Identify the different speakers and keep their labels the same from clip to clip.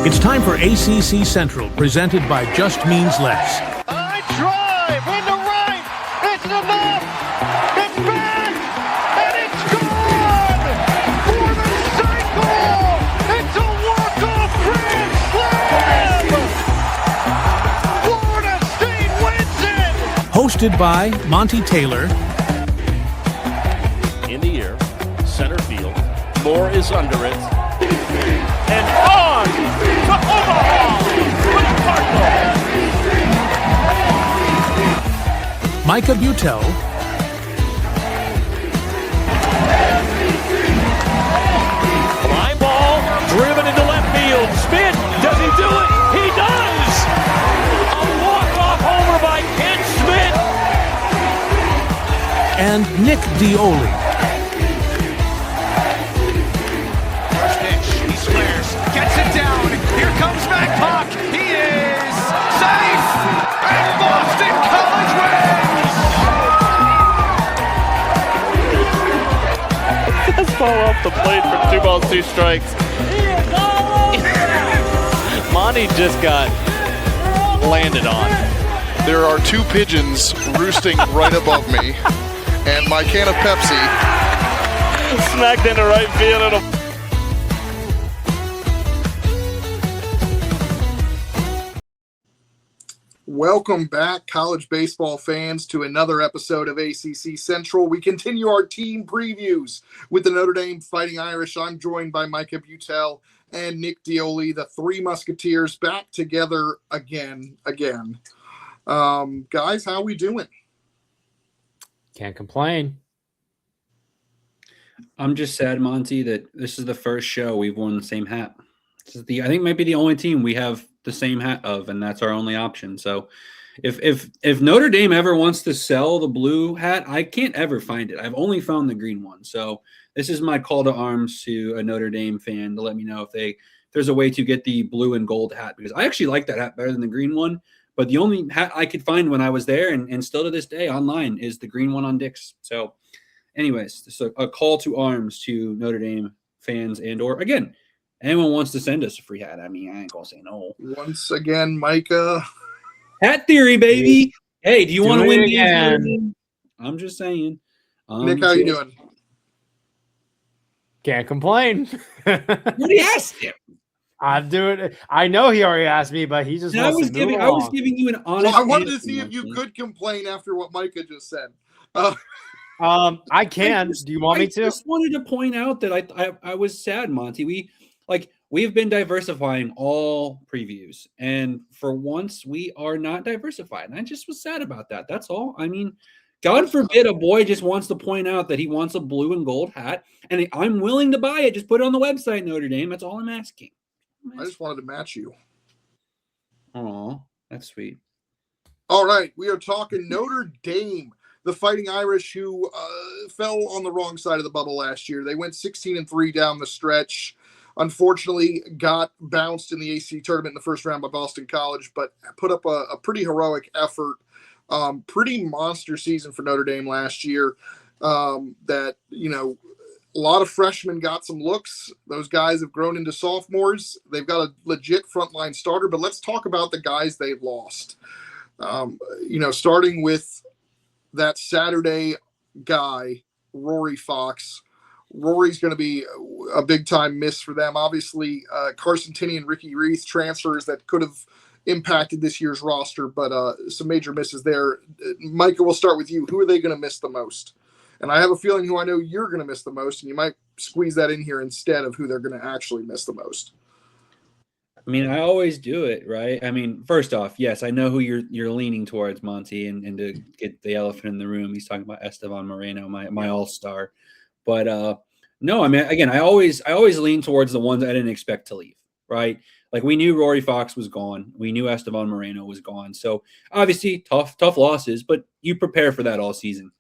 Speaker 1: It's time for ACC Central, presented by Just Means Less.
Speaker 2: I drive into right. It's enough. It's back. And it's gone for the cycle. It's a walk-off grand slam. Florida State wins it.
Speaker 1: Hosted by Monty Taylor.
Speaker 3: In the air, center field. Moore is under it. And on to Omaha for the Cardinals.
Speaker 1: Micah Butel.
Speaker 3: Fly ball driven into left field. Spin. Does he do it? He does. A walk-off homer by Ken Smith.
Speaker 1: And Nick Dioli.
Speaker 2: Gets it down. Here comes Micah. He is safe. And Boston College wins.
Speaker 3: Let's ball off the plate for 2 balls, 2 strikes. Monty just got landed on.
Speaker 4: There are 2 pigeons roosting right above me, and my can of Pepsi
Speaker 3: Smacked into right field. It'll
Speaker 5: Welcome back, college baseball fans, to another episode of ACC Central. We continue our team previews with the Notre Dame Fighting Irish. I'm joined by Micah Butel and Nick Dioli, the 3 Musketeers, back together again. Guys, how we doing?
Speaker 6: Can't complain.
Speaker 7: I'm just sad, Monty, that this is the first show we've worn the same hat. This is I think maybe the only team we have the same hat of, and that's our only option. So if Notre Dame ever wants to sell the blue hat, I can't ever find it. I've only found the green one. So this is my call to arms to a Notre Dame fan to let me know if there's a way to get the blue and gold hat, because I actually like that hat better than the green one. But the only hat I could find when I was there and still to this day online is the green one on Dick's. So anyways, so a call to arms to Notre Dame fans or, again, anyone wants to send us a free hat. I mean, I ain't going to say no.
Speaker 5: Once again, Micah.
Speaker 7: Hat theory, baby. Hey, do you want to win
Speaker 6: again?
Speaker 7: I'm just saying.
Speaker 5: Nick, how you doing?
Speaker 6: Can't complain.
Speaker 7: What he asked him.
Speaker 6: I'm doing it. I know he already asked me, but he just
Speaker 7: I
Speaker 6: wants
Speaker 7: was
Speaker 6: to move
Speaker 7: giving
Speaker 6: along.
Speaker 7: you an honest
Speaker 5: Well, I wanted to
Speaker 7: answer,
Speaker 5: see if you
Speaker 7: Monty.
Speaker 5: could complain after what Micah just said.
Speaker 6: I can. Do you want me to?
Speaker 7: I just wanted to point out that I was sad, Monty. We've been diversifying all previews, and for once we are not diversified. And I just was sad about that. That's all. I mean, God forbid a boy just wants to point out that he wants a blue and gold hat, and I'm willing to buy it. Just put it on the website, Notre Dame. That's all I'm asking.
Speaker 5: I just wanted to match you.
Speaker 7: Oh, that's sweet.
Speaker 5: All right, we are talking Notre Dame, the Fighting Irish, who fell on the wrong side of the bubble last year. They went 16-3 down the stretch. Unfortunately, got bounced in the ACC tournament in the first round by Boston College, but put up a pretty heroic effort. Pretty monster season for Notre Dame last year. That, a lot of freshmen got some looks. Those guys have grown into sophomores. They've got a legit frontline starter, but let's talk about the guys they've lost. Starting with that Saturday guy, Rory Fox. Rory's going to be a big-time miss for them. Obviously, Carson Tinney and Ricky Reith, transfers that could have impacted this year's roster, but some major misses there. Micah, we'll start with you. Who are they going to miss the most? And I have a feeling who I know you're going to miss the most, and you might squeeze that in here instead of who they're going to actually miss the most.
Speaker 7: I mean, I always do it, right? I mean, first off, yes, I know who you're leaning towards, Monty, and to get the elephant in the room, he's talking about Esteban Moreno, my all-star. But no, I mean, again, I always lean towards the ones I didn't expect to leave, right? Like, we knew Rory Fox was gone. We knew Esteban Moreno was gone. So obviously tough losses, but you prepare for that all season.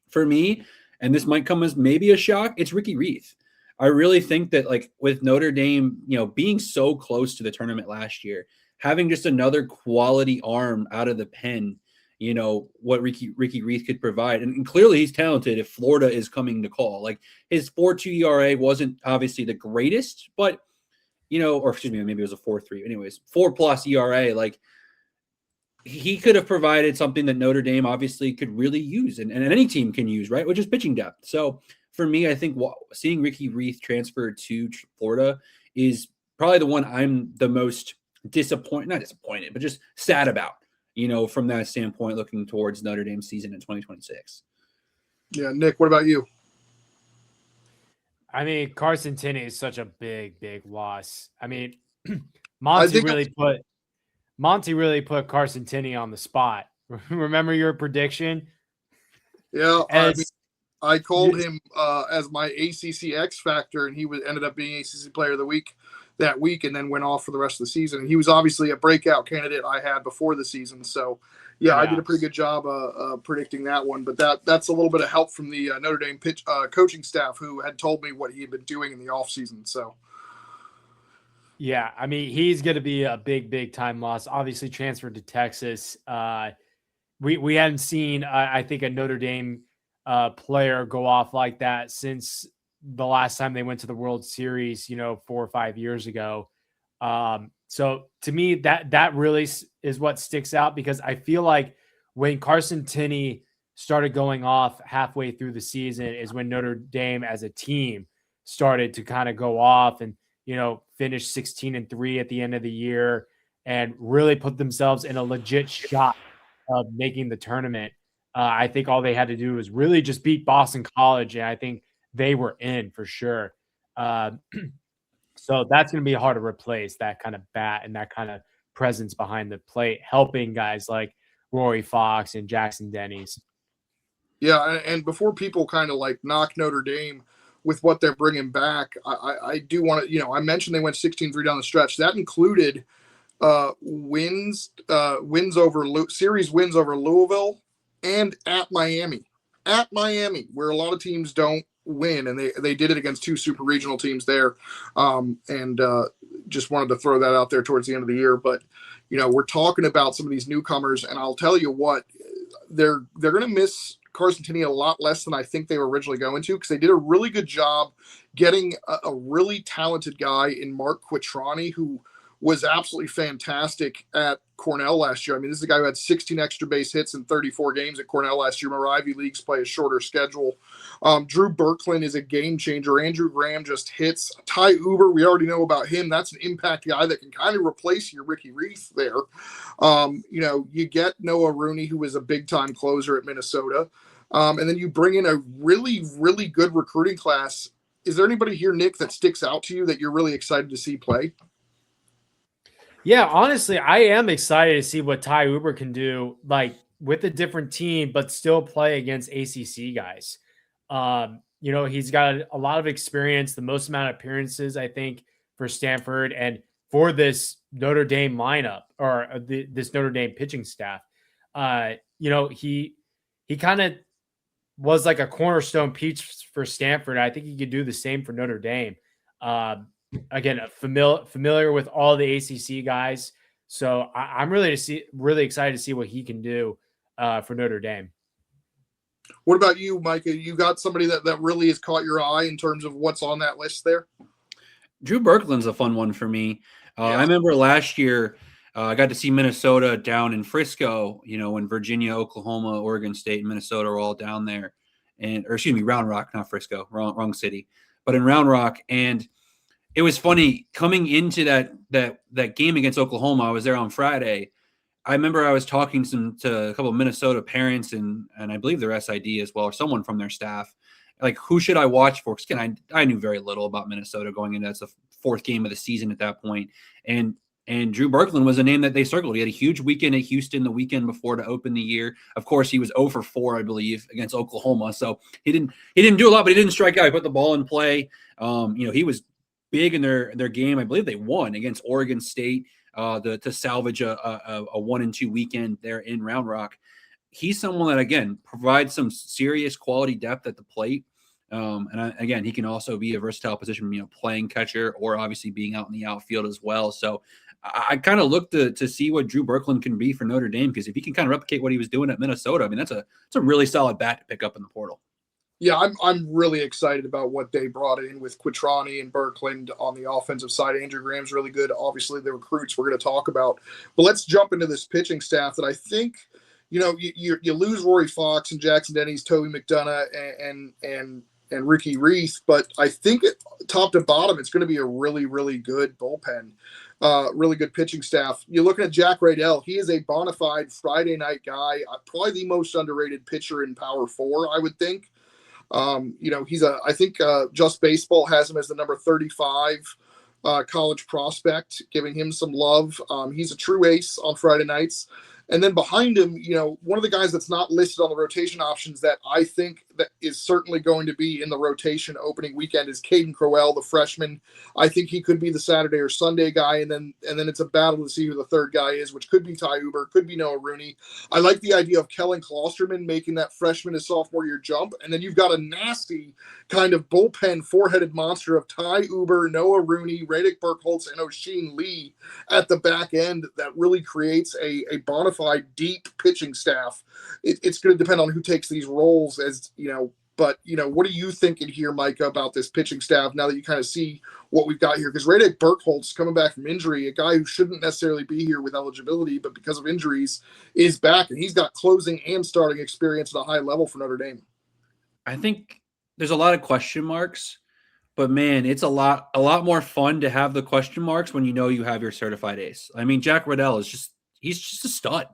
Speaker 7: For me, and this might come as maybe a shock, it's Ricky Reith. I really think that, like, with Notre Dame, being so close to the tournament last year, having just another quality arm out of the pen, what Ricky Reith could provide. And clearly he's talented if Florida is coming to call. Like, his 4.2 ERA wasn't obviously the greatest, but, or excuse me, maybe it was a 4.3. Anyways, 4+ ERA. Like, he could have provided something that Notre Dame obviously could really use, and any team can use, right? Which is pitching depth. So for me, I think seeing Ricky Reith transfer to Florida is probably the one I'm the most not disappointed, but just sad about, from that standpoint, looking towards Notre Dame season in 2026.
Speaker 5: Yeah, Nick, what about you?
Speaker 6: I mean, Carson Tenney is such a big, big loss. I mean, Monty really put Carson Tenney on the spot. Remember your prediction?
Speaker 5: Yeah, I called him as my ACC X factor, and he ended up being ACC Player of the Week that week, and then went off for the rest of the season. And he was obviously a breakout candidate I had before the season. So, yeah. I did a pretty good job predicting that one. But that's a little bit of help from the Notre Dame coaching staff, who had told me what he had been doing in the offseason. So.
Speaker 6: Yeah, I mean, he's going to be a big, big time loss. Obviously, transferred to Texas. We hadn't seen, I think, a Notre Dame player go off like that since the last time they went to the World Series, 4 or 5 years ago. So to me, that really is what sticks out, because I feel like when Carson Tenney started going off halfway through the season is when Notre Dame as a team started to kind of go off and, finish 16-3 at the end of the year and really put themselves in a legit shot of making the tournament. I think all they had to do was really just beat Boston College, and I think they were in for sure. So that's going to be hard to replace, that kind of bat and that kind of presence behind the plate, helping guys like Rory Fox and Jackson Denny's.
Speaker 5: Yeah, and before people kind of like knock Notre Dame with what they're bringing back, I do want to, I mentioned they went 16-3 down the stretch. That included series wins over Louisville and at Miami, where a lot of teams don't win, and they did it against 2 super regional teams there. And just wanted to throw that out there towards the end of the year. But, we're talking about some of these newcomers, and I'll tell you what, they're going to miss Carson Tenney a lot less than I think they were originally going to, because they did a really good job getting a really talented guy in Mark Quitrani, who was absolutely fantastic at Cornell last year. I mean, this is a guy who had 16 extra base hits in 34 games at Cornell last year. Ivy Leagues play a shorter schedule. Drew Berkland is a game changer. Andrew Graham just hits. Ty Uber, we already know about him. That's an impact guy that can kind of replace your Ricky Reith there. You get Noah Rooney, who is a big-time closer at Minnesota. And then you bring in a really, really good recruiting class. Is there anybody here, Nick, that sticks out to you that you're really excited to see play?
Speaker 6: Yeah, honestly, I am excited to see what Ty Uber can do, like with a different team, but still play against ACC guys. He's got a lot of experience, the most amount of appearances, I think, for Stanford and for this Notre Dame lineup, or this Notre Dame pitching staff. He kind of was like a cornerstone piece for Stanford. I think he could do the same for Notre Dame. Again, familiar with all the ACC guys, so I'm really excited to see what he can do for Notre Dame.
Speaker 5: What about you, Micah? You got somebody that really has caught your eye in terms of what's on that list there?
Speaker 7: Drew Berkland's a fun one for me. I remember last year I got to see Minnesota down in Frisco, when Virginia, Oklahoma, Oregon State, and Minnesota were all down there. Round Rock, not Frisco, wrong city, but in Round Rock. And it was funny coming into that game against Oklahoma. I was there on Friday. I remember I was talking to a couple of Minnesota parents and I believe their SID as well, or someone from their staff. Like, who should I watch for? Because I knew very little about Minnesota going into that's the 4th game of the season at that point. And Drew Berkland was a name that they circled. He had a huge weekend at Houston the weekend before to open the year. Of course, he was 0 for 4, I believe, against Oklahoma. So he didn't do a lot, but he didn't strike out. He put the ball in play. He was big in their game. I believe they won against Oregon State to salvage a 1-2 weekend there in Round Rock. He's someone that, again, provides some serious quality depth at the plate. He can also be a versatile position, playing catcher or obviously being out in the outfield as well. So I kind of look to see what Drew Berkland can be for Notre Dame, because if he can kind of replicate what he was doing at Minnesota, I mean, that's a really solid bat to pick up in the portal.
Speaker 5: Yeah, I'm really excited about what they brought in with Quitrani and Birkland on the offensive side. Andrew Graham's really good. Obviously, the recruits we're going to talk about. But let's jump into this pitching staff that I think, you lose Rory Fox and Jackson Denny's, Toby McDonough, and Ricky Reith. But I think top to bottom, it's going to be a really, really good bullpen, really good pitching staff. You're looking at Jack Rydell. He is a bona fide Friday night guy, probably the most underrated pitcher in Power 4, I would think. I think Just Baseball has him as the number 35 college prospect, giving him some love. He's a true ace on Friday nights. And then behind him, one of the guys that's not listed on the rotation options that I think that is certainly going to be in the rotation opening weekend is Caden Crowell, the freshman. I think he could be the Saturday or Sunday guy, and then it's a battle to see who the third guy is, which could be Ty Uber, could be Noah Rooney. I like the idea of Kellen Klosterman making that freshman to sophomore year jump, and then you've got a nasty kind of bullpen four-headed monster of Ty Uber, Noah Rooney, Radick Burkholz, and Osheen Lee at the back end that really creates a bona fide deep pitching staff. It's going to depend on who takes these roles, but what are you thinking here, Micah, about this pitching staff now that you kind of see what we've got here? Because Radick Burkholz, coming back from injury, a guy who shouldn't necessarily be here with eligibility, but because of injuries is back, and he's got closing and starting experience at a high level for Notre Dame.
Speaker 7: I think there's a lot of question marks, but man, it's a lot more fun to have the question marks when you have your certified ace. I mean, Jack Rydell he's just a stud.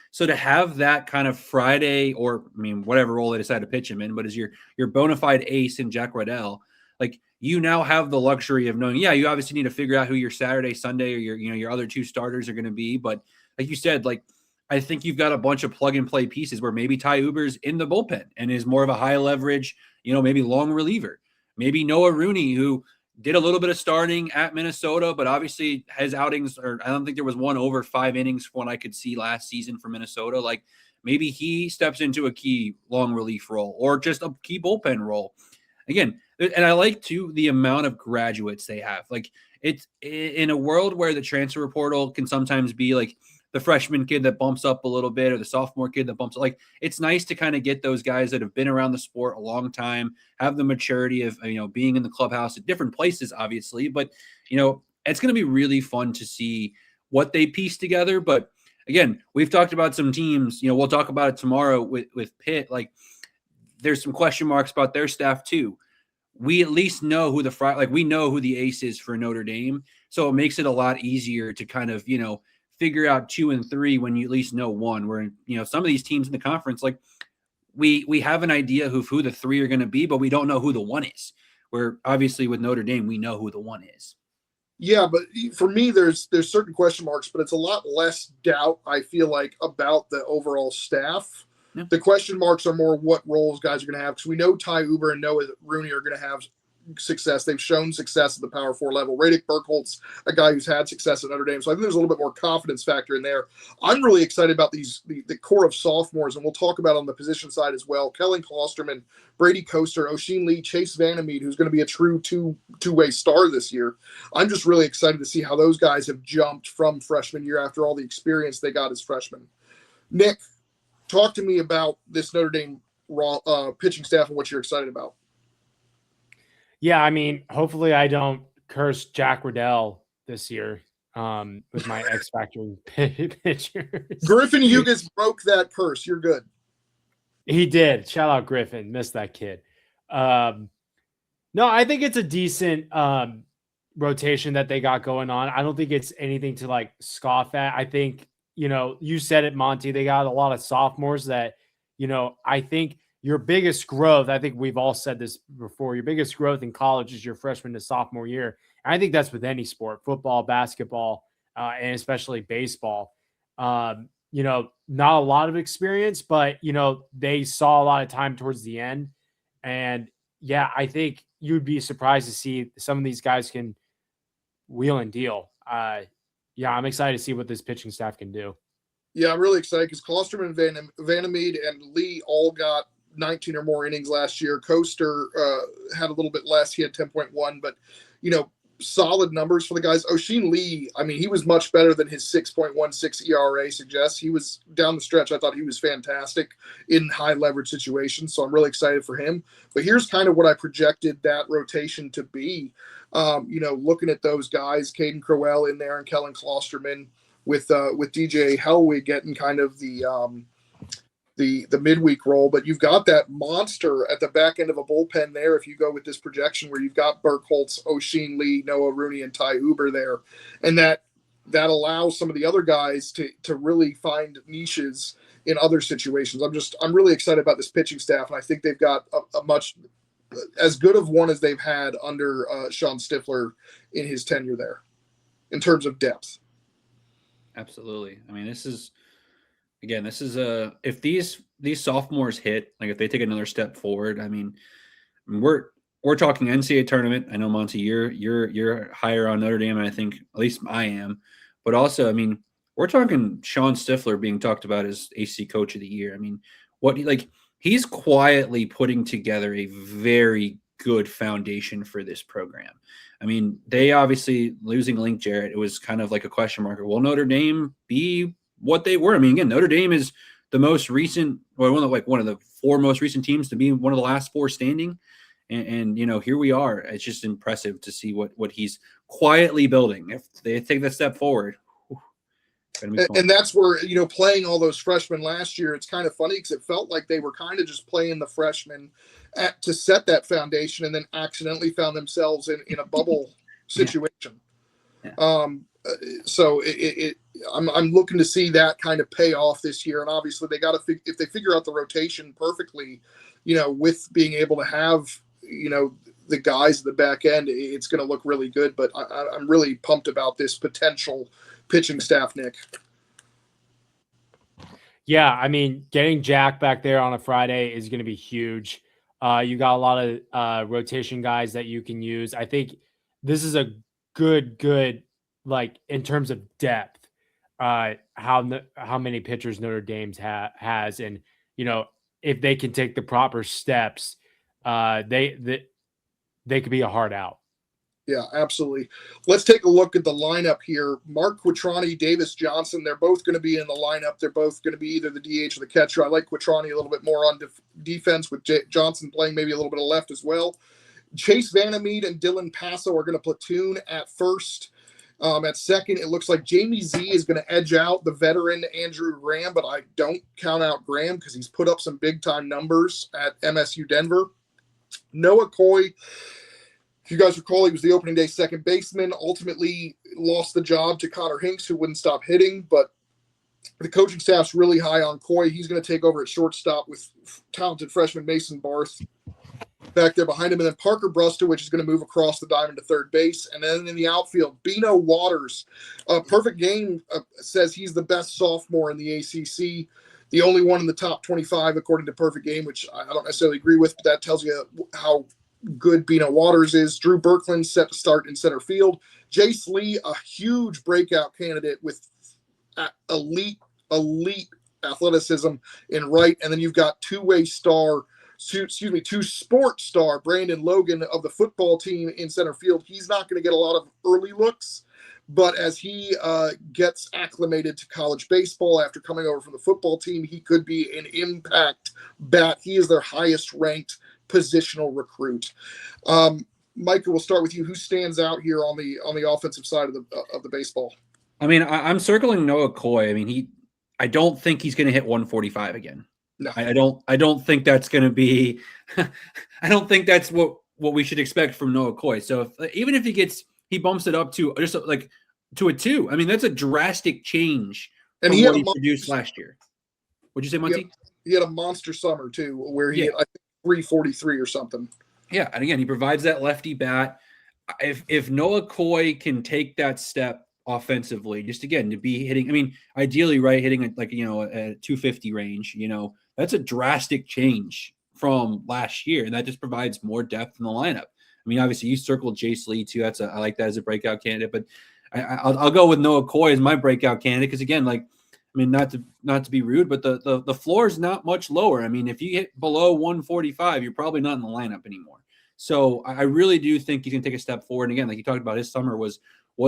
Speaker 7: So to have that kind of Friday, or whatever role they decide to pitch him in, but as your bona fide ace in Jack Rydell, like, you now have the luxury of knowing, you obviously need to figure out who your Saturday, Sunday, or your other two starters are going to be. But like you said, like, I think you've got a bunch of plug and play pieces where maybe Ty Uber's in the bullpen and is more of a high leverage, maybe long reliever. Maybe Noah Rooney, who did a little bit of starting at Minnesota, but obviously his outings, or I don't think there was one over 5 innings from what I could see last season for Minnesota. Like, maybe he steps into a key long relief role or just a key bullpen role. Again, and I like too the amount of graduates they have. Like, it's in a world where the transfer portal can sometimes be like the freshman kid that bumps up a little bit or the sophomore kid that bumps up. Like, it's nice to kind of get those guys that have been around the sport a long time, have the maturity of, being in the clubhouse at different places, obviously, but, it's going to be really fun to see what they piece together. But again, we've talked about some teams, we'll talk about it tomorrow with Pitt. Like, there's some question marks about their staff too. We at least know who we know who the ace is for Notre Dame. So it makes it a lot easier to kind of, figure out 2 and 3 when you at least know one. Where, some of these teams in the conference, like, we have an idea of who the 3 are going to be, but we don't know who the 1 is. Where obviously with Notre Dame, we know who the 1 is.
Speaker 5: Yeah, but for me, there's certain question marks, but it's a lot less doubt, I feel like, about the overall staff. Yeah. The question marks are more what roles guys are going to have, because we know Ty Uber and Noah Rooney are going to have success. They've shown success at the Power 4 level. Radick Burkholz, a guy who's had success at Notre Dame. So I think there's a little bit more confidence factor in there. I'm really excited about the core of sophomores, and we'll talk about on the position side as well. Kellen Klosterman, Brady Coaster, Osheen Lee, Chase Vandermeed, who's going to be a true two-way star this year. I'm just really excited to see how those guys have jumped from freshman year after all the experience they got as freshmen. Nick, talk to me about this Notre Dame pitching staff and what you're excited about.
Speaker 6: Yeah, hopefully I don't curse Jack Rydell this year with my X Factor pitchers.
Speaker 5: Griffin Hugas broke that curse. You're good.
Speaker 6: He did. Shout out Griffin. Missed that kid. No, I think it's a decent rotation that they got going on. I don't think it's anything to like scoff at. I think, you said it, Monty. They got a lot of sophomores that, I think your biggest growth, I think we've all said this before, your biggest growth in college is your freshman to sophomore year. And I think that's with any sport, football, basketball, and especially baseball. Not a lot of experience, but, they saw a lot of time towards the end. And yeah, I think you'd be surprised to see some of these guys can wheel and deal. I'm excited to see what this pitching staff can do.
Speaker 5: Yeah, I'm really excited because Klosterman, Vandermeed, and Lee all got 19 or more innings last year. Coaster had a little bit less. He had 10.1, but, solid numbers for the guys. O'Sheen Lee, I mean, he was much better than his 6.16 ERA suggests. He was down the stretch. I thought he was fantastic in high leverage situations. So I'm really excited for him. But here's kind of what I projected that rotation to be. Looking at those guys, Caden Crowell in there and Kellen Klosterman with DJ Hellwig getting kind of the midweek role, but you've got that monster at the back end of a bullpen there. If you go with this projection where you've got Burke Holtz, O'Sheen Lee, Noah Rooney, and Ty Uber there, and that allows some of the other guys to really find niches in other situations. I'm really excited about this pitching staff, and I think they've got a much as good of one as they've had under Sean Stifler in his tenure there in terms of depth.
Speaker 7: Absolutely. I mean, this is if these sophomores hit, like if they take another step forward, I mean, we're talking NCAA tournament. I know, Monty, you're higher on Notre Dame, and I think at least I am. But also, I mean, we're talking Sean Stifler being talked about as AC Coach of the Year. I mean, he's quietly putting together a very good foundation for this program. I mean, they obviously losing Link Jarrett, it was kind of like a question mark. Will Notre Dame be what they were? I mean, again, Notre Dame is the most recent, or one of the four most recent teams to be one of the last four standing. And here we are. It's just impressive to see what he's quietly building. If they take that step forward.
Speaker 5: And that's where, playing all those freshmen last year, it's kind of funny because it felt like they were kind of just playing the freshmen to set that foundation and then accidentally found themselves in a bubble situation. Yeah. So I'm looking to see that kind of pay off this year. And obviously they got to, if they figure out the rotation perfectly, with being able to have, the guys at the back end, it's going to look really good. But I'm really pumped about this potential pitching staff, Nick.
Speaker 6: Yeah, I mean, getting Jack back there on a Friday is going to be huge. You got a lot of rotation guys that you can use. I think this is a good, like in terms of depth, how many pitchers Notre Dame has, and if they can take the proper steps, they could be a hard out.
Speaker 5: Yeah, absolutely. Let's take a look at the lineup here. Mark Quattrani, Davis Johnson, they're both going to be in the lineup. They're both going to be either the DH or the catcher. I like Quattrani a little bit more on defense, with Johnson playing maybe a little bit of left as well. Chase Vandermeed and Dylan Passo are going to platoon at first. At second, it looks like Jamie Z is going to edge out the veteran Andrew Graham, but I don't count out Graham because he's put up some big-time numbers at MSU Denver. Noah Coy, if you guys recall, he was the opening day second baseman, ultimately lost the job to Connor Hinks, who wouldn't stop hitting, but the coaching staff's really high on Coy. He's going to take over at shortstop with talented freshman Mason Barth back there behind him. And then Parker Brustowich is going to move across the diamond to third base. And then in the outfield, Bino Waters. Perfect Game says he's the best sophomore in the ACC, the only one in the top 25, according to Perfect Game, which I don't necessarily agree with, but that tells you how good Bino Waters is. Drew Birkland set to start in center field. Jace Lee, a huge breakout candidate with elite athleticism in right. And then you've got two sport star Brandon Logan of the football team in center field. He's not going to get a lot of early looks, but as he gets acclimated to college baseball after coming over from the football team, he could be an impact bat. He is their highest ranked positional recruit. Micah, we'll start with you. Who stands out here on the offensive side of the baseball?
Speaker 7: I mean, I'm circling Noah Coy. I mean, I don't think he's going to hit 145 again.
Speaker 5: No.
Speaker 7: I don't think that's going to be. I don't think that's what we should expect from Noah Coy. So even if he bumps it up to just like to a 2. I mean, that's a drastic change from what he produced last year. What'd you say, Monty?
Speaker 5: He had a monster summer too, where he had, I think, 343 or something.
Speaker 7: Yeah, and again, he provides that lefty bat. If Noah Coy can take that step offensively, just again to be hitting, I mean, ideally, right, hitting at like a 250 range, that's a drastic change from last year, and that just provides more depth in the lineup. I mean, obviously, you circled Jace Lee too. I like that as a breakout candidate, but I'll go with Noah Coy as my breakout candidate because again, like, I mean, not to be rude, but the floor is not much lower. I mean, if you hit below 145, you're probably not in the lineup anymore. So I really do think he's going to take a step forward. And again, like you talked about, his summer was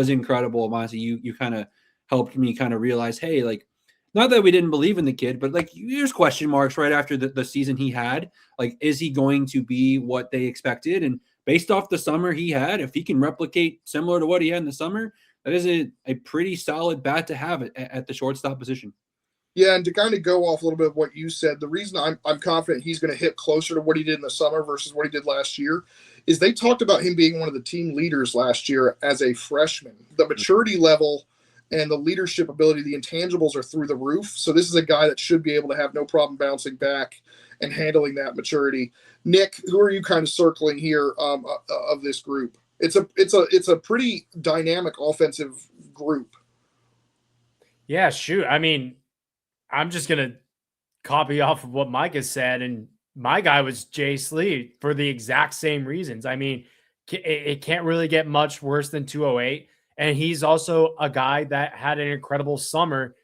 Speaker 7: incredible. Monty, you kind of helped me kind of realize, hey, like, not that we didn't believe in the kid, but like there's question marks right after the season he had. Like, is he going to be what they expected? And based off the summer he had, if he can replicate similar to what he had in the summer, that is a pretty solid bat to have at the shortstop position.
Speaker 5: Yeah, and to kind of go off a little bit of what you said, the reason I'm confident he's going to hit closer to what he did in the summer versus what he did last year is they talked about him being one of the team leaders last year as a freshman. The maturity level and the leadership ability, the intangibles are through the roof. So this is a guy that should be able to have no problem bouncing back and handling that maturity. Nick, who are you kind of circling here of this group? It's a pretty dynamic offensive group.
Speaker 6: Yeah, shoot. I mean, I'm just going to copy off of what Micah said. And my guy was Jay Slee for the exact same reasons. I mean, it can't really get much worse than 208. And he's also a guy that had an incredible summer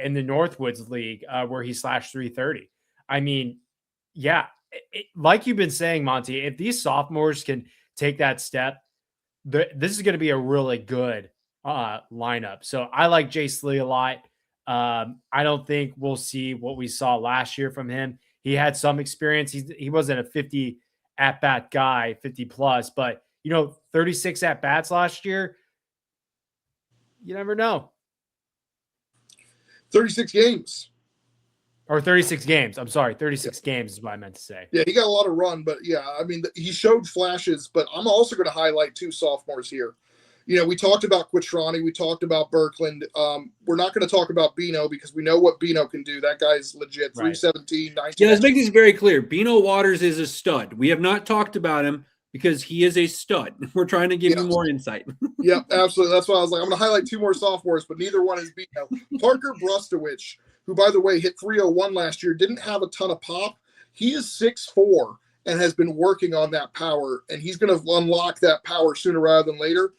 Speaker 6: in the Northwoods League where he slashed 330. I mean, yeah, like you've been saying, Monty, if these sophomores can take that step, this is going to be a really good lineup. So I like Jay Slee a lot. I don't think we'll see what we saw last year from him. He had some experience. He wasn't a 50 at-bat guy, 50 plus, but 36 at-bats last year. You never know.
Speaker 5: 36 games.
Speaker 6: Or 36 games. I'm sorry. 36 games is what I meant to say.
Speaker 5: Yeah, he got a lot of run, but yeah, I mean, he showed flashes, but I'm also going to highlight 2 sophomores here. We talked about Quattrani. We talked about Birkland. We're not going to talk about Bino because we know what Bino can do. That guy's legit. 317, 19.
Speaker 7: Yeah, let's make this very clear. Bino Waters is a stud. We have not talked about him because he is a stud. We're trying to give you more insight.
Speaker 5: Yeah, absolutely. That's why I was like, I'm going to highlight 2 more sophomores, but neither one is Bino. Parker Brustowich, who, by the way, hit 301 last year, didn't have a ton of pop. He is 6'4" and has been working on that power, and he's going to unlock that power sooner rather than later.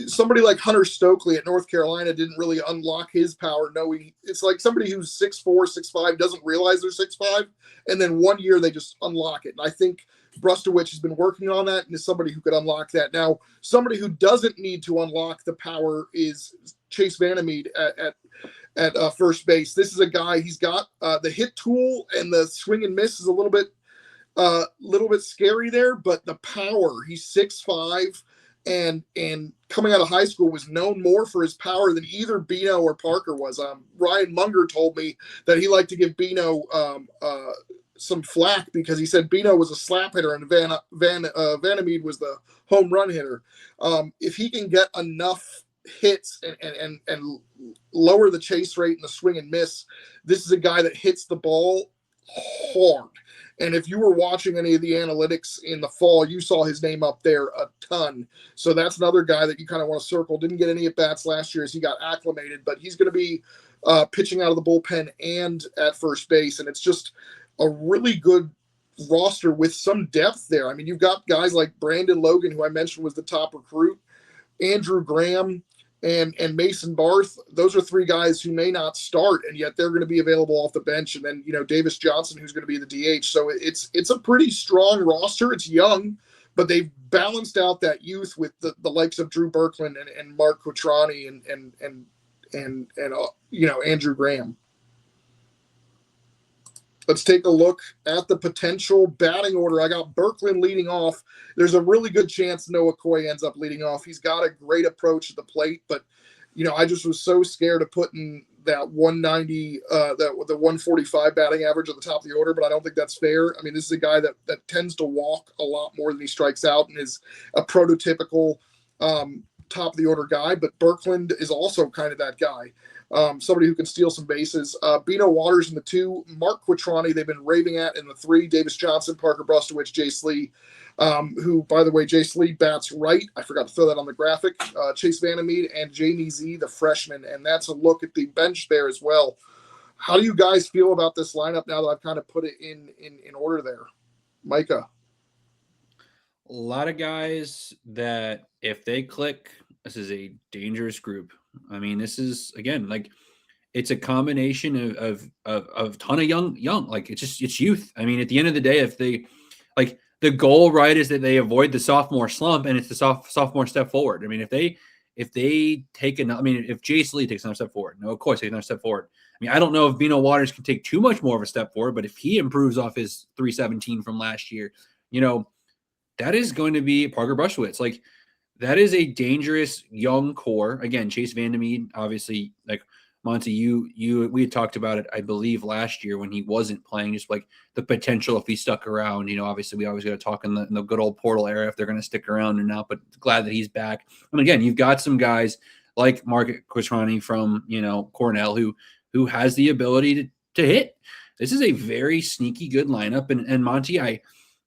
Speaker 5: Somebody like Hunter Stokely at North Carolina didn't really unlock his power, knowing it's like somebody who's 6'4", 6'5", doesn't realize they're 6'5", and then one year they just unlock it. And I think Brustowich has been working on that and is somebody who could unlock that. Now, somebody who doesn't need to unlock the power is Chase Vandermeed at first base. This is a guy, he's got the hit tool, and the swing and miss is a little bit scary there, but the power, he's 6'5", and coming out of high school was known more for his power than either Bino or Parker was. Ryan Munger told me that he liked to give Bino some flack because he said Bino was a slap hitter and Vandermeed was the home run hitter. If he can get enough hits and lower the chase rate and the swing and miss, this is a guy that hits the ball hard. And if you were watching any of the analytics in the fall, you saw his name up there a ton. So that's another guy that you kind of want to circle. Didn't get any at-bats last year as he got acclimated, but he's going to be pitching out of the bullpen and at first base. And it's just a really good roster with some depth there. I mean, you've got guys like Brandon Logan, who I mentioned was the top recruit, Andrew Graham, and Mason Barth. Those are 3 guys who may not start, and yet they're going to be available off the bench. And then, Davis Johnson, who's going to be the DH. So it's a pretty strong roster. It's young, but they've balanced out that youth with the likes of Drew Birkland and Mark Quattrani and Andrew Graham. Let's take a look at the potential batting order. I got Birkland leading off. There's a really good chance Noah Coy ends up leading off. He's got a great approach at the plate, but I just was so scared of putting that 190, the 145 batting average at the top of the order, but I don't think that's fair. I mean, this is a guy that tends to walk a lot more than he strikes out and is a prototypical top of the order guy, but Birkland is also kind of that guy. Somebody who can steal some bases. Bino Waters in the 2, Mark Quattrani they've been raving at in the 3, Davis Johnson, Parker Brustowich, Jay Slee, who, by the way, Jay Slee bats right. I forgot to throw that on the graphic. Chase Vandermeed and Jamie Z, the freshman, and that's a look at the bench there as well. How do you guys feel about this lineup now that I've kind of put it in order there? Micah?
Speaker 7: A lot of guys that if they click, this is a dangerous group. I mean, this is, again, like, it's a combination of ton of young, like, it's youth. I mean, at the end of the day, if they, like, the goal, right, is that they avoid the sophomore slump, and it's the sophomore step forward. I mean, if they take another, I mean, if Jace Lee takes another step forward, no, of course, take another step forward. I mean, I don't know if Bino Waters can take too much more of a step forward, but if he improves off his 317 from last year, that is going to be Parker Brushwitz. Like, that is a dangerous young core. Again, Chase Vandermeed, obviously, like Monty, we had talked about it, I believe, last year when he wasn't playing, just like the potential if he stuck around. Obviously we always got to talk in the good old portal era if they're going to stick around or not, but glad that he's back. And again, you've got some guys like Mark Quattrani from, Cornell who has the ability to hit. This is a very sneaky good lineup. And Monty,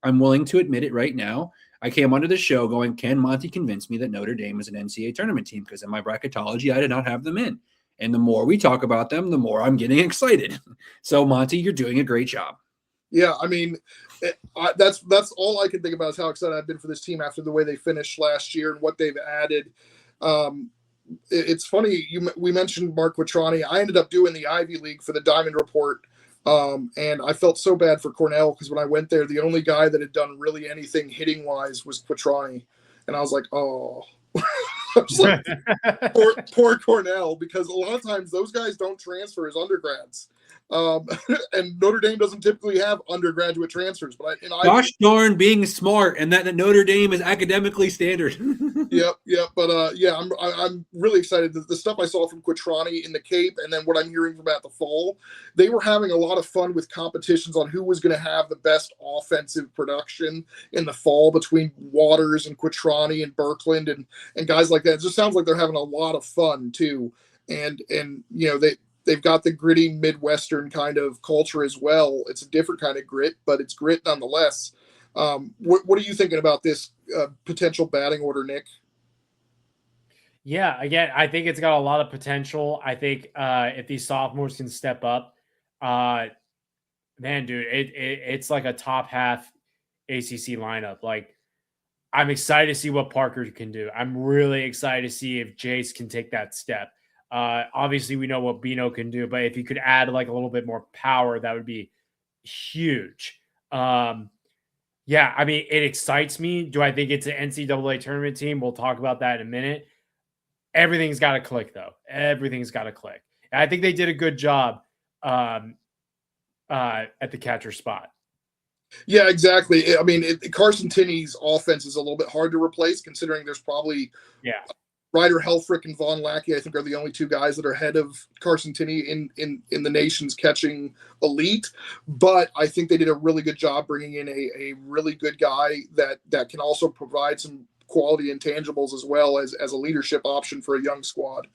Speaker 7: I'm willing to admit it right now. I came onto the show going, can Monty convince me that Notre Dame is an NCAA tournament team? Because in my bracketology, I did not have them in. And the more we talk about them, the more I'm getting excited. So, Monty, you're doing a great job.
Speaker 5: Yeah, I mean, that's all I can think about is how excited I've been for this team after the way they finished last year and what they've added. It's funny, we mentioned Mark Quattrani. I ended up doing the Ivy League for the Diamond Report. And I felt so bad for Cornell because when I went there, the only guy that had done really anything hitting wise was Quattrani. And I was like, oh, I was like, poor Cornell, because a lot of times those guys don't transfer as undergrads. And Notre Dame doesn't typically have undergraduate transfers. But
Speaker 7: gosh darn being smart and that Notre Dame is academically standard.
Speaker 5: Yep. But I'm really excited. The stuff I saw from Quattrani in the Cape and then what I'm hearing from at the fall, they were having a lot of fun with competitions on who was going to have the best offensive production in the fall between Waters and Quattrani and Birkland and guys like that. It just sounds like they're having a lot of fun too. And they've got the gritty Midwestern kind of culture as well. It's a different kind of grit, but it's grit nonetheless. What are you thinking about this potential batting order, Nick?
Speaker 6: Yeah, again, I think it's got a lot of potential. I think if these sophomores can step up, man, dude, it's like a top half ACC lineup. Like, I'm excited to see what Parker can do. I'm really excited to see if Jace can take that step. Obviously, we know what Bino can do, but if he could add like a little bit more power, that would be huge. Yeah, I mean, it excites me. Do I think it's an NCAA tournament team? We'll talk about that in a minute. Everything's got to click, though. Everything's got to click. And I think they did a good job at the catcher spot.
Speaker 5: Yeah, exactly. I mean, Carson Tinney's offense is a little bit hard to replace, considering there's probably Ryder Helfrich and Vaughn Lackey, I think, are the only two guys that are ahead of Carson Tinney in the nation's catching elite. But I think they did a really good job bringing in a really good guy that can also provide some quality intangibles as well as a leadership option for a young squad.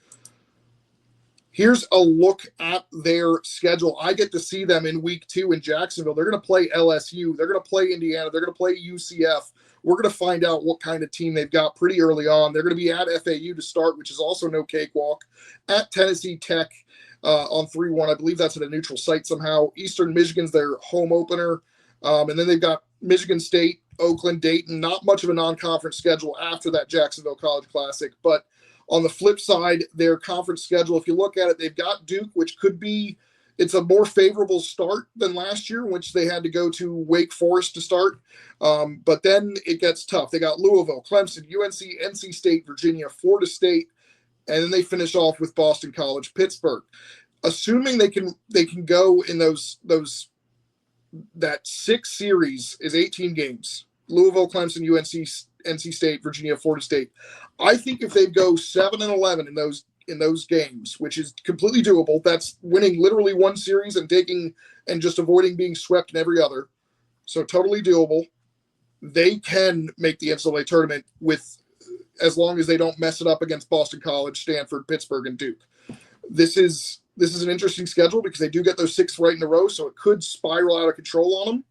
Speaker 5: Here's a look at their schedule. I get to see them in week 2 in Jacksonville. They're going to play LSU. They're going to play Indiana. They're going to play UCF. We're going to find out what kind of team they've got pretty early on. They're going to be at FAU to start, which is also no cakewalk. At Tennessee Tech on 3-1. I believe that's at a neutral site somehow. Eastern Michigan's their home opener. And then they've got Michigan State, Oakland, Dayton. Not much of a non-conference schedule after that Jacksonville College Classic. But on the flip side, their conference schedule, if you look at it, they've got Duke, which could be – it's a more favorable start than last year, which they had to go to Wake Forest to start. But then it gets tough. They got Louisville, Clemson, UNC, NC State, Virginia, Florida State, and then they finish off with Boston College, Pittsburgh. Assuming they can go in that 6 series is 18 games. Louisville, Clemson, UNC, NC State, Virginia, Florida State. I think if they go 7-11 in those games, which is completely doable, that's winning literally one series and just avoiding being swept in every other. So totally doable. They can make the NCAA tournament as long as they don't mess it up against Boston College, Stanford, Pittsburgh, and Duke. This is an interesting schedule because they do get those 6 right in a row, so it could spiral out of control on them.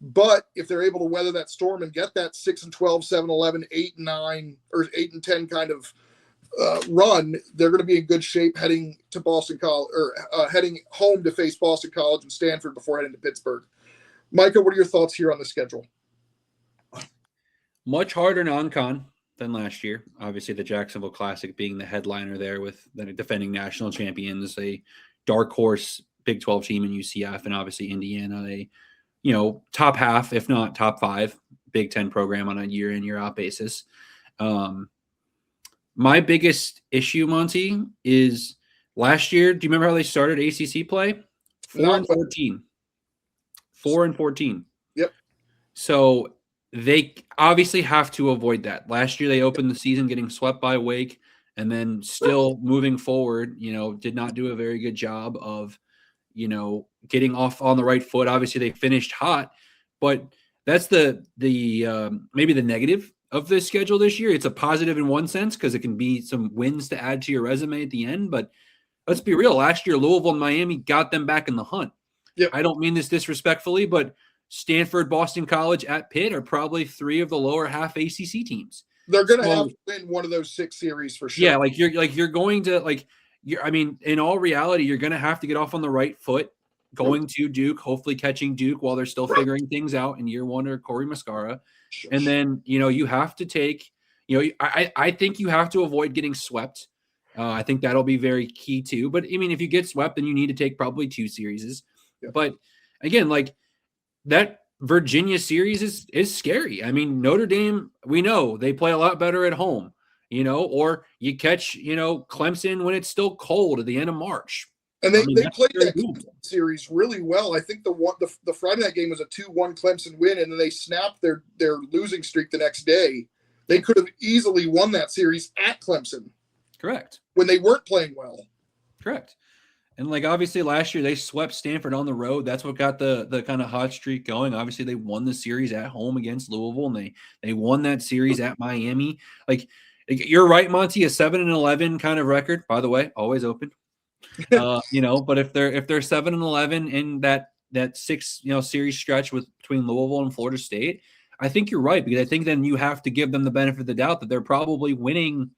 Speaker 5: But if they're able to weather that storm and get that 6-12, 7-11, 8-9, or 8-10 kind of run, they're going to be in good shape heading to Boston College or heading home to face Boston College and Stanford before heading to Pittsburgh. Micah, what are your thoughts here on the schedule?
Speaker 7: Much harder non-con than last year. Obviously, the Jacksonville Classic being the headliner there with the defending national champions, a dark horse Big 12 team in UCF, and obviously Indiana, top half, if not top 5 Big Ten program on a year in, year out basis. My biggest issue, Monty, is last year. Do you remember how they started ACC play? 4-14. 4-14.
Speaker 5: Yep.
Speaker 7: So they obviously have to avoid that. Last year they opened the season getting swept by Wake, and then still moving forward, did not do a very good job of, getting off on the right foot. Obviously they finished hot, but that's the maybe the negative of this schedule this year. It's a positive in one sense because it can be some wins to add to your resume at the end. But let's be real. Last year, Louisville and Miami got them back in the hunt.
Speaker 5: Yep.
Speaker 7: I don't mean this disrespectfully, but Stanford, Boston College, at Pitt are probably 3 of the lower half ACC teams.
Speaker 5: They're going to have to win one of those 6 series for sure.
Speaker 7: Yeah, you're going to in all reality, you're going to have to get off on the right foot. Going to Duke, hopefully catching Duke while they're still figuring things out in year 1 or Corey Mascara.
Speaker 5: Sure.
Speaker 7: And then, you have to take, I think you have to avoid getting swept. I think that'll be very key too. But I mean, if you get swept, then you need to take probably 2 series.
Speaker 5: Yeah.
Speaker 7: But again, that Virginia series is scary. I mean, Notre Dame, we know they play a lot better at home, or you catch, Clemson when it's still cold at the end of March.
Speaker 5: And they played that series really well. I think the Friday night game was a 2-1 Clemson win, and then they snapped their losing streak the next day. They could have easily won that series at Clemson.
Speaker 7: Correct.
Speaker 5: When they weren't playing well.
Speaker 7: Correct. And obviously last year they swept Stanford on the road. That's what got the kind of hot streak going. Obviously they won the series at home against Louisville, and they won that series at Miami. You're right, Monty, a 7-11 kind of record, by the way, always open. But if they're 7-11 in that 6 series stretch between Louisville and Florida State, I think you're right, because I think then you have to give them the benefit of the doubt that they're probably winning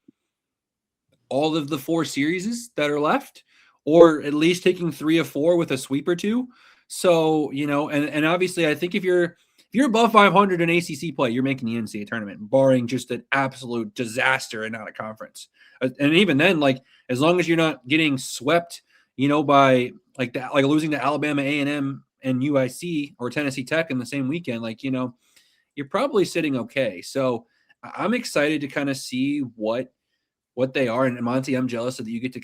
Speaker 7: all of the 4 series that are left, or at least taking 3 of 4 with a sweep or 2. So and obviously I think if you're above 500 in ACC play, you're making the NCAA tournament, barring just an absolute disaster and not a conference. And even then, as long as you're not getting swept, by losing to Alabama A&M and UIC or Tennessee Tech in the same weekend, you're probably sitting okay. So I'm excited to kind of see what they are. And Monty, I'm jealous that you get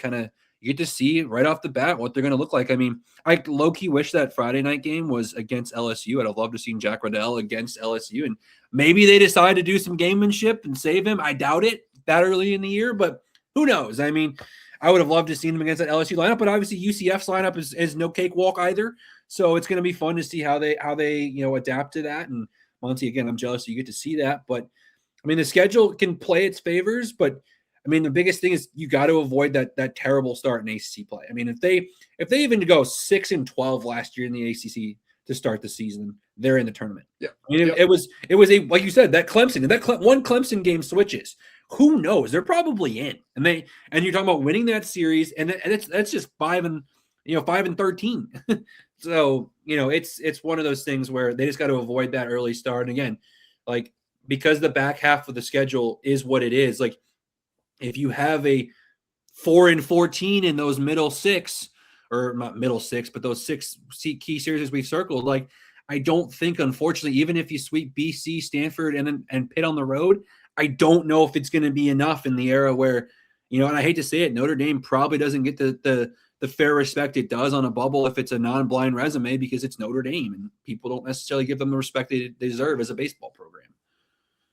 Speaker 7: to see right off the bat what they're going to look like. I mean, I low-key wish that Friday night game was against LSU. I'd have loved to see Jack Riddell against LSU, and maybe they decide to do some gamemanship and save him. I doubt it that early in the year, but who knows? I mean, I would have loved to see him against that LSU lineup, but obviously UCF's lineup is no cakewalk either. So it's going to be fun to see how they adapt to that. And Monty, again, I'm jealous you get to see that. But I mean, the schedule can play its favors, but I mean, the biggest thing is you got to avoid that terrible start in ACC play. I mean, if they even go 6-12 last year in the ACC to start the season, they're in the tournament.
Speaker 5: Yeah,
Speaker 7: I mean, it was a, like you said, that Clemson, one Clemson game switches. Who knows? They're probably in, and you're talking about winning that series, and that's just 5-13. So it's one of those things where they just got to avoid that early start. And again, because the back half of the schedule is what it is, if you have a 4-14 in those middle 6, or not middle 6, but those 6 key series we've circled, I don't think, unfortunately, even if you sweep BC, Stanford, and Pitt on the road, I don't know if it's going to be enough in the era where, and I hate to say it, Notre Dame probably doesn't get the fair respect it does on a bubble if it's a non-blind resume, because it's Notre Dame and people don't necessarily give them the respect they deserve as a baseball program.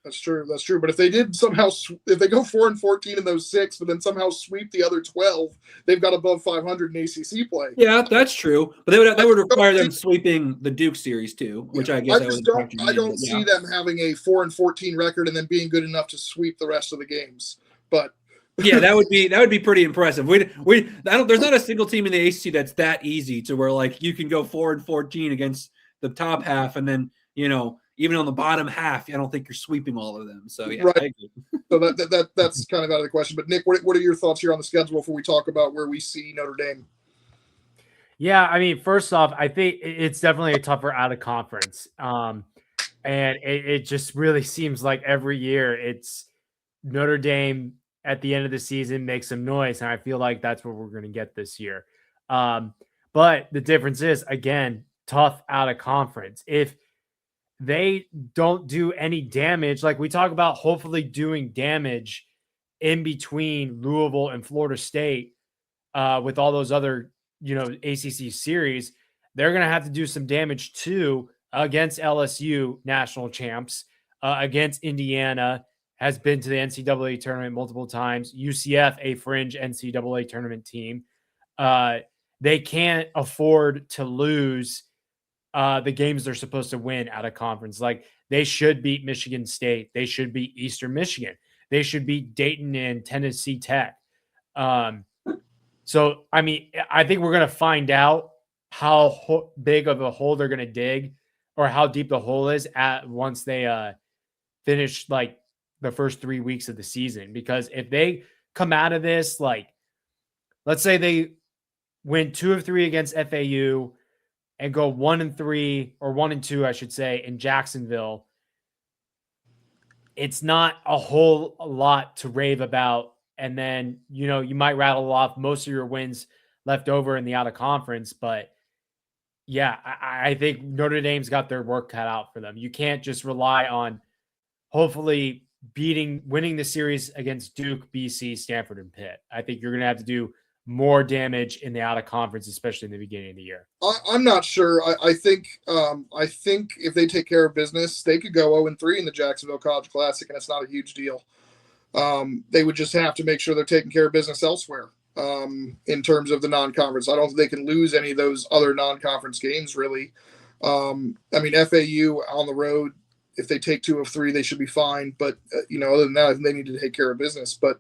Speaker 5: That's true. But if they did somehow, if they go 4-14 in those 6, but then somehow sweep the other 12, they've got above 500 in ACC play.
Speaker 7: Yeah, that's true. But that would require them sweeping the Duke series too, which I guess
Speaker 5: I don't see them having a 4-14 record and then being good enough to sweep the rest of the games. But
Speaker 7: yeah, that would be pretty impressive. There's not a single team in the ACC that's that easy to where you can go 4-14 against the top half, and then even on the bottom half, I don't think you're sweeping all of them. So yeah,
Speaker 5: right.
Speaker 7: I agree.
Speaker 5: So that's kind of out of the question. But Nick, what are your thoughts here on the schedule before we talk about where we see Notre Dame?
Speaker 6: Yeah, I mean, first off, I think it's definitely a tougher out of conference, and it just really seems like every year it's Notre Dame at the end of the season makes some noise, and I feel like that's what we're going to get this year. But the difference is, again, tough out of conference. If they don't do any damage. Like we talk about hopefully doing damage in between Louisville and Florida State with all those other, ACC series. They're going to have to do some damage too against LSU, national champs, against Indiana, has been to the NCAA tournament multiple times. UCF, a fringe NCAA tournament team. They can't afford to lose the games they're supposed to win out of conference. Like they should beat Michigan State. They should beat Eastern Michigan. They should beat Dayton and Tennessee Tech. So, I mean, I think we're going to find out how big of a hole they're going to dig or how deep the hole is once they finish like the first 3 weeks of the season. Because if they come out of this, like, let's say they win 2 of 3 against FAU and go 1-3 or 1-2, I should say, in Jacksonville, it's not a whole lot to rave about. And then, you might rattle off most of your wins left over in the out of conference. But yeah, I think Notre Dame's got their work cut out for them. You can't just rely on hopefully winning the series against Duke, BC, Stanford, and Pitt. I think you're going to have to do more damage in the out of conference, especially in the beginning of the year.
Speaker 5: I'm not sure. I think if they take care of business, they could go 0-3 in the Jacksonville College Classic, and it's not a huge deal. They would just have to make sure they're taking care of business elsewhere in terms of the non-conference. I don't think they can lose any of those other non-conference games, really. I mean, FAU on the road, if they take 2 of 3, they should be fine. But, other than that, I think they need to take care of business. But,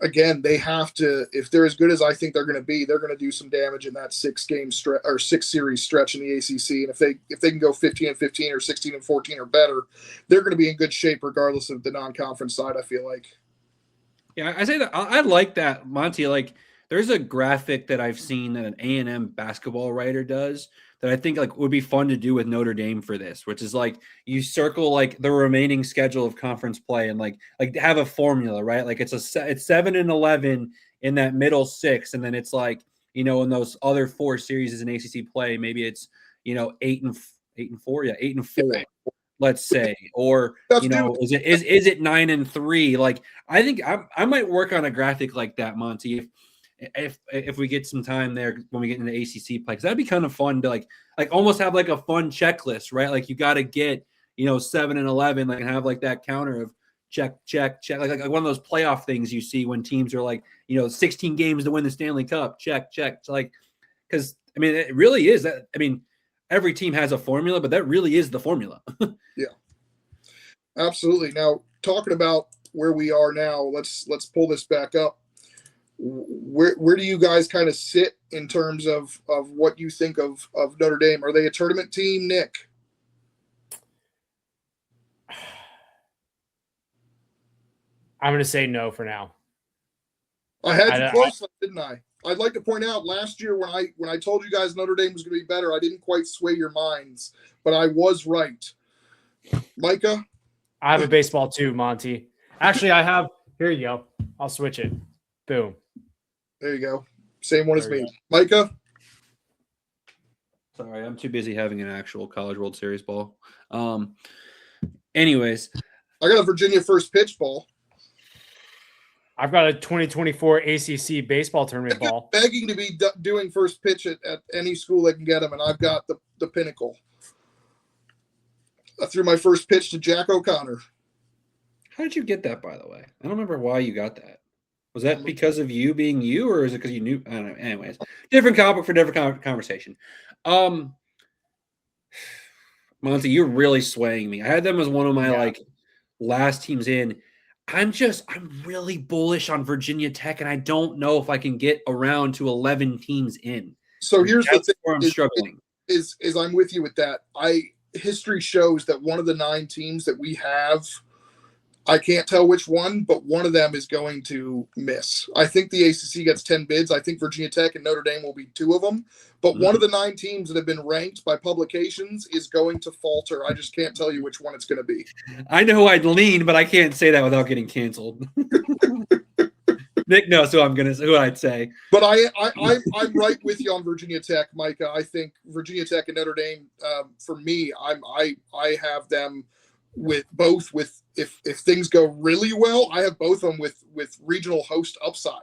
Speaker 5: again, they have to, if they're as good as I think they're going to be, they're going to do some damage in that 6-game stretch or 6-series stretch in the ACC. And if they can go 15-15 or 16-14 or better, they're going to be in good shape regardless of the non-conference side, I feel like.
Speaker 7: Yeah, I say that I like that, Monty. Like, there's a graphic that I've seen that an A&M basketball writer does that I think like would be fun to do with Notre Dame for this, which is like you circle like the remaining schedule of conference play and like have a formula, right? Like it's 7-11 in that middle 6, and then it's like in those other 4 series in ACC play, maybe it's 8-4, 8-4, let's say, or is it 9-3? Like I think I might work on a graphic like that, Monty, if we get some time there when we get into ACC play, because that'd be kind of fun to like almost have like a fun checklist, right? Like you got to get 7-11, like and have like that counter of check, like one of those playoff things you see when teams are like 16 games to win the Stanley Cup, check. So like, because I mean it really is that. I mean every team has a formula, but that really is the formula.
Speaker 5: Yeah, absolutely. Now talking about where we are now, let's pull this back up. Where do you guys kind of sit in terms of what you think of Notre Dame? Are they a tournament team, Nick?
Speaker 6: I'm going to say no for now.
Speaker 5: I had you close, didn't I? I'd like to point out last year when I told you guys Notre Dame was going to be better, I didn't quite sway your minds, but I was right. Micah?
Speaker 6: I have a baseball too, Monty. Actually, I have. Here you go. I'll switch it. Boom.
Speaker 5: There you go. Same one as me. Micah?
Speaker 7: Sorry, I'm too busy having an actual College World Series ball. Anyways.
Speaker 5: I got a Virginia first pitch ball.
Speaker 6: I've got a 2024 ACC baseball tournament ball.
Speaker 5: Begging to be doing first pitch at any school that can get them, and I've got the pinnacle. I threw my first pitch to Jack O'Connor.
Speaker 7: How did you get that, by the way? I don't remember why you got that. Was that because of you being you, or is it because you knew? I don't know. Anyways, different topic for different conversation. Monty, you're really swaying me. I had them as one of my last teams in. I'm really bullish on Virginia Tech, and I don't know if I can get around to 11 teams in.
Speaker 5: So here's the thing
Speaker 7: where I'm struggling.
Speaker 5: Is I'm with you with that. History shows that one of the 9 teams that we have, I can't tell which one, but one of them is going to miss. I think the ACC gets 10 bids. I think Virginia Tech and Notre Dame will be 2 of them. But one of the 9 teams that have been ranked by publications is going to falter. I just can't tell you which one it's going to be.
Speaker 7: I know I'd lean, but I can't say that without getting canceled. Nick knows who I'd say.
Speaker 5: But I'm right with you on Virginia Tech, Micah. I think Virginia Tech and Notre Dame, for me, I have them with if things go really well, I have both of them with regional host upside.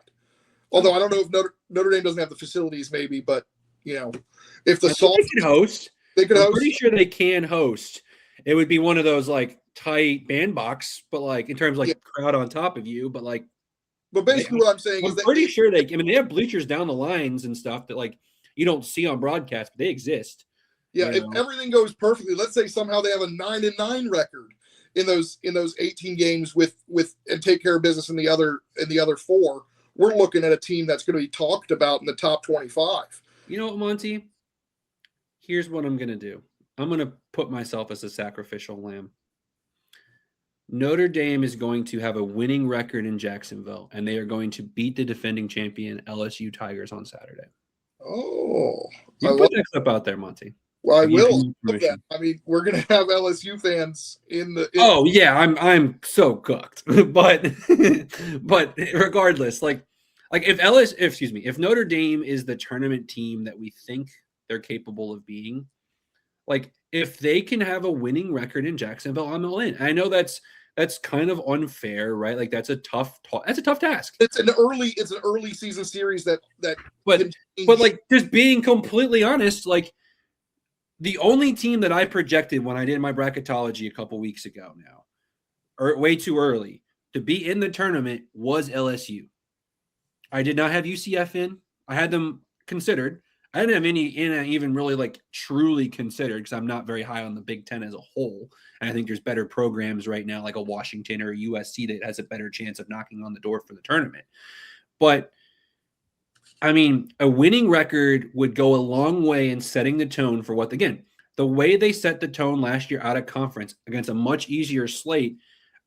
Speaker 5: Although I don't know if Notre Dame doesn't have the facilities, maybe, but if the
Speaker 7: they could host, I'm pretty sure they can host. It would be one of those like tight bandbox, but like in terms of like crowd on top of you, but like.
Speaker 5: But basically, what I'm saying is,
Speaker 7: pretty sure they have bleachers down the lines and stuff that like you don't see on broadcast, but they exist.
Speaker 5: Yeah, if everything goes perfectly, let's say somehow they have a 9-9 record in those 18 games and take care of business in the other 4. We're looking at a team that's going to be talked about in the top 25.
Speaker 7: You know what, Monty? Here's what I'm going to do. I'm going to put myself as a sacrificial lamb. Notre Dame is going to have a winning record in Jacksonville, and they are going to beat the defending champion LSU Tigers on Saturday.
Speaker 5: Oh,
Speaker 7: you put that clip out there, Monty.
Speaker 5: Well, I will. That. I mean, we're going to have LSU fans in the.
Speaker 7: Oh yeah, I'm so cooked, but regardless, like if Notre Dame is the tournament team that we think they're capable of being, like if they can have a winning record in Jacksonville, I'm all in. I know that's kind of unfair, right? Like that's a tough task.
Speaker 5: It's an early season series
Speaker 7: but like just being completely honest, like the only team that I projected when I did my bracketology a couple weeks ago now, or way too early to be in the tournament was LSU. I did not have UCF in. I had them considered. I didn't have any even really like truly considered because I'm not very high on the Big Ten as a whole. And I think there's better programs right now like a Washington or a USC that has a better chance of knocking on the door for the tournament. But I mean, a winning record would go a long way in setting the tone for what, again, the way they set the tone last year out of conference against a much easier slate,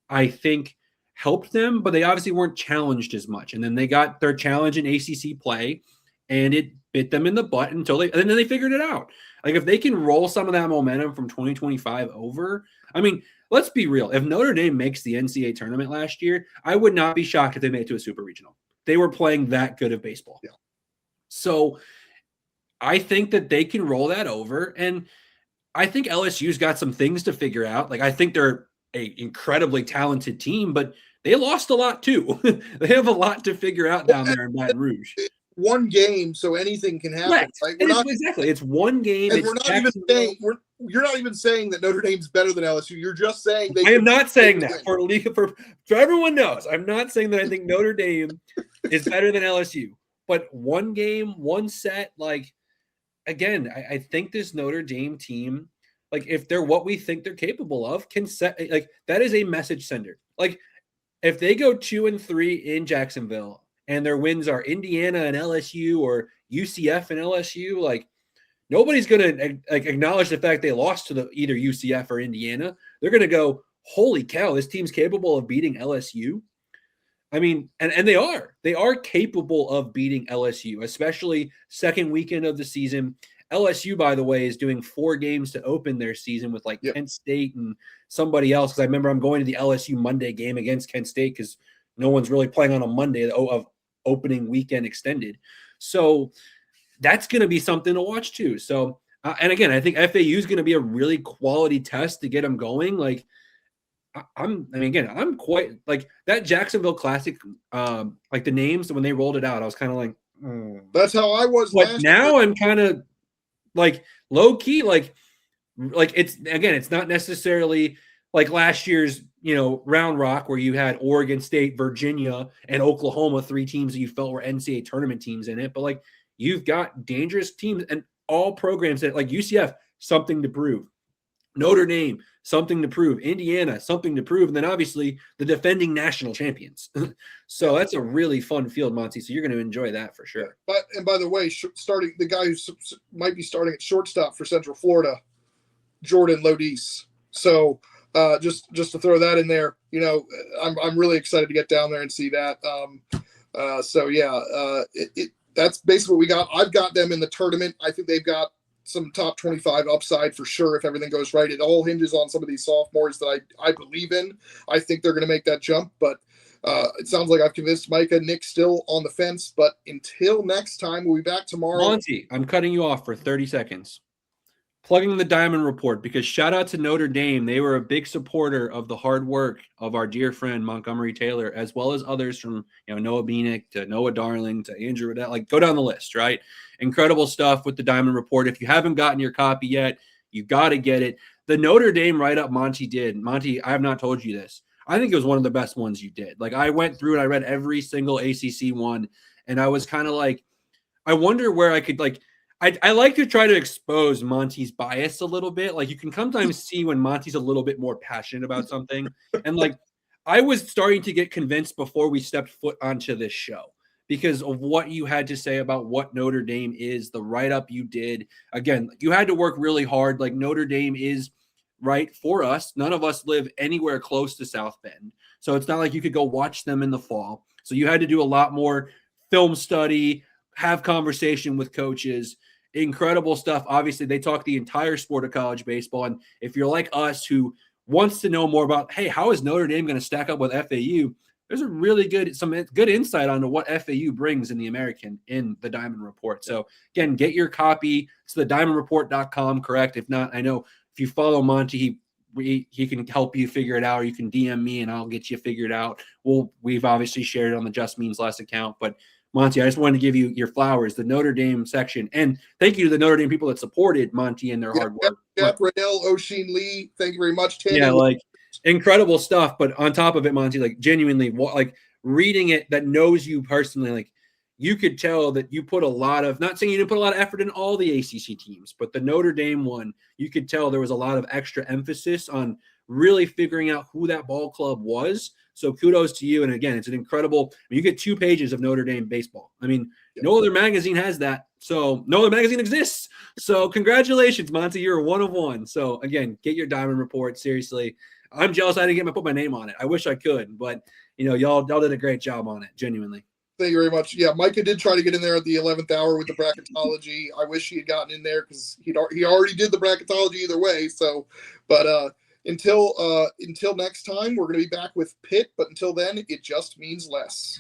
Speaker 7: I think helped them, but they obviously weren't challenged as much. And then they got their challenge in ACC play and it bit them in the butt and then they figured it out. Like if they can roll some of that momentum from 2025 over, I mean, let's be real. If Notre Dame makes the NCAA tournament last year, I would not be shocked if they made it to a super regional. They were playing that good of baseball.
Speaker 5: Yeah.
Speaker 7: So I think that they can roll that over. And I think LSU's got some things to figure out. Like I think they're an incredibly talented team, but they lost a lot too. They have a lot to figure out down there in Baton Rouge.
Speaker 5: One game, so anything can happen. Right?
Speaker 7: Exactly. It's one game.
Speaker 5: And you're not even saying that Notre Dame's better than LSU. You're just saying
Speaker 7: I am not saying that for everyone knows. I'm not saying that I think Notre Dame is better than LSU. But one game, one set, like again, I think this Notre Dame team, like if they're what we think they're capable of, can set like that is a message sender. Like if they go 2-3 in Jacksonville and their wins are Indiana and LSU or UCF and LSU, like nobody's going to like acknowledge the fact they lost to either UCF or Indiana. They're going to go, holy cow, this team's capable of beating LSU. I mean, and they are capable of beating LSU, especially second weekend of the season. LSU, by the way, is doing 4 games to open their season with like Kent State and somebody else. Because I remember I'm going to the LSU Monday game against Kent State because no one's really playing on a Monday of opening weekend extended. So that's going to be something to watch too. So, and again, I think FAU is going to be a really quality test to get them going. Like, I'm quite like that Jacksonville Classic, like the names when they rolled it out, I was kind of like,
Speaker 5: that's how I was.
Speaker 7: But now I'm kind of like low key, like it's not necessarily like last year's, Round Rock where you had Oregon State, Virginia, and Oklahoma, 3 teams that you felt were NCAA tournament teams in it. But like you've got dangerous teams and all programs that like UCF, something to prove. Notre Dame, something to prove. Indiana, something to prove. And then obviously the defending national champions. So that's a really fun field, Monty. So you're going to enjoy that for sure.
Speaker 5: And by the way, starting the guy who might be starting at shortstop for Central Florida, Jordan Lodis. So just to throw that in there, I'm really excited to get down there and see that. That's basically what we got. I've got them in the tournament. I think they've got some top 25 upside for sure if everything goes right. It all hinges on some of these sophomores that I believe in. I think they're going to make that jump, but It sounds like I've convinced Micah. Nick's still on the fence, but until next time, we'll be back tomorrow.
Speaker 7: Monty, I'm cutting you off for 30 seconds. Plugging the Diamond Report, because shout out to Notre Dame. They were a big supporter of the hard work of our dear friend Montgomery Taylor, as well as others from Noah Beanick to Noah Darling to Andrew Riddell. Like, go down the list, right? Incredible stuff with the Diamond Report. If you haven't gotten your copy yet, you got to get it. The Notre Dame write-up Monty did. Monty, I have not told you this. I think it was one of the best ones you did. Like, I went through and I read every single ACC one, and I was kind of like, I wonder where I could, like, I like to try to expose Monty's bias a little bit. Like, you can sometimes see when Monty's a little bit more passionate about something. And, like, I was starting to get convinced before we stepped foot onto this show because of what you had to say about what Notre Dame is, the write-up you did. Again, you had to work really hard. Like, Notre Dame is right for us. None of us live anywhere close to South Bend. So it's not like you could go watch them in the fall. So you had to do a lot more film study, have conversation with coaches. Incredible stuff. Obviously, they talk the entire sport of college baseball. And if you're like us who wants to know more about, hey, how is Notre Dame going to stack up with FAU? There's a really some good insight onto what FAU brings in the American in the Diamond Report. So again, get your copy. It's the diamondreport.com, correct? If not, I know if you follow Monty, he can help you figure it out, or you can DM me and I'll get you figured out. We've obviously shared it on the Just Means Less account, but Monty, I just wanted to give you your flowers, the Notre Dame section. And thank you to the Notre Dame people that supported Monty and their hard work.
Speaker 5: Jack Riddell, O'Sheen Lee, thank you very much. Tammy.
Speaker 7: Yeah, like incredible stuff. But on top of it, Monty, like genuinely, like reading it that knows you personally, like you could tell that you put a lot of, not saying you didn't put a lot of effort in all the ACC teams, but the Notre Dame one, you could tell there was a lot of extra emphasis on really figuring out who that ball club was. So kudos to you. And again, it's an incredible, you get 2 pages of Notre Dame baseball. I mean, no other magazine has that. So no other magazine exists. So congratulations, Monty. You're a 1 of 1. So again, get your Diamond Report. Seriously. I'm jealous I didn't put my name on it. I wish I could, but y'all did a great job on it. Genuinely.
Speaker 5: Thank you very much. Yeah, Micah did try to get in there at the 11th hour with the bracketology. I wish he had gotten in there because he already did the bracketology either way. So, but until next time, we're going to be back with Pitt. But until then, it just means less.